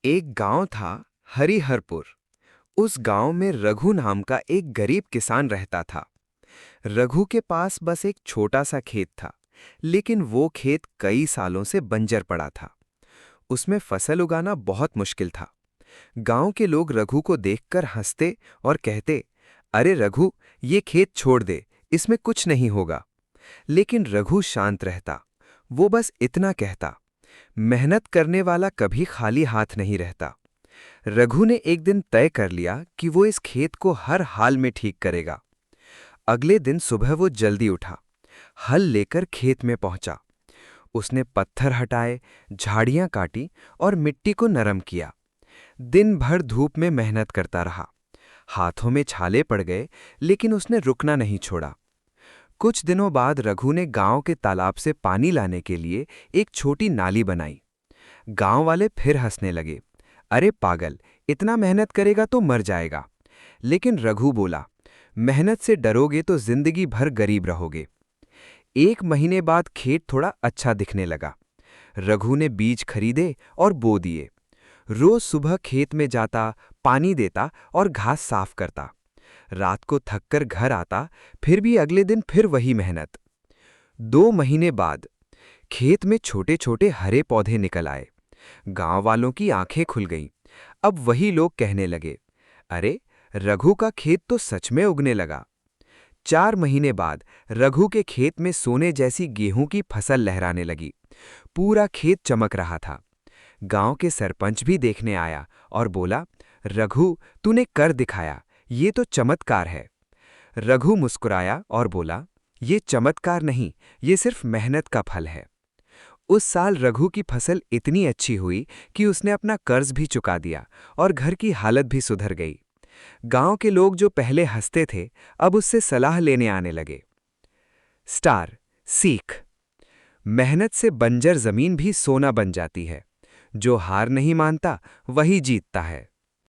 एक गांव था, हरिहरपुर। उस गांव में रघु नाम का एक गरीब किसान रहता था। रघु के पास बस एक छोटा सा खेत था, लेकिन वो खेत कई सालों से बंजर पड़ा था। उसमें फसल उगाना बहुत मुश्किल था। गांव के लोग रघु को देखकर हंसते और कहते, अरे रघु, ये खेत छोड़ दे, इसमें कुछ नहीं होगा। लेकिन रघु शांत रहता। वो बस इतना कहता, मेहनत करने वाला कभी खाली हाथ नहीं रहता। रघु ने एक दिन तय कर लिया कि वो इस खेत को हर हाल में ठीक करेगा। अगले दिन सुबह वो जल्दी उठा, हल लेकर खेत में पहुंचा। उसने पत्थर हटाए, झाड़ियां काटी और मिट्टी को नरम किया। दिन भर धूप में मेहनत करता रहा। हाथों में छाले पड़ गए, लेकिन उसने रुकना नहीं छोड़ा। कुछ दिनों बाद रघु ने गांव के तालाब से पानी लाने के लिए एक छोटी नाली बनाई। गांव वाले फिर हंसने लगे, अरे पागल, इतना मेहनत करेगा तो मर जाएगा। लेकिन रघु बोला, मेहनत से डरोगे तो जिंदगी भर गरीब रहोगे। एक महीने बाद खेत थोड़ा अच्छा दिखने लगा। रघु ने बीज खरीदे और बो दिए। रोज सुबह खेत में जाता, पानी देता और घास साफ करता। रात को थककर घर आता, फिर भी अगले दिन फिर वही मेहनत। 2 महीने बाद खेत में छोटे छोटे हरे पौधे निकल आए। गांव वालों की आंखें खुल गईं। अब वही लोग कहने लगे, अरे, रघु का खेत तो सच में उगने लगा। 4 महीने बाद रघु के खेत में सोने जैसी गेहूं की फसल लहराने लगी। पूरा खेत चमक रहा था। गांव के सरपंच भी देखने आया और बोला, रघु, तूने कर दिखाया, ये तो चमत्कार है। रघु मुस्कुराया और बोला, ये चमत्कार नहीं, ये सिर्फ मेहनत का फल है। उस साल रघु की फसल इतनी अच्छी हुई कि उसने अपना कर्ज भी चुका दिया और घर की हालत भी सुधर गई। गांव के लोग जो पहले हंसते थे, अब उससे सलाह लेने आने लगे। स्टार सीख। मेहनत से बंजर जमीन भी सोना बन जाती है। जो हार नहीं मानता, वही जीतता है।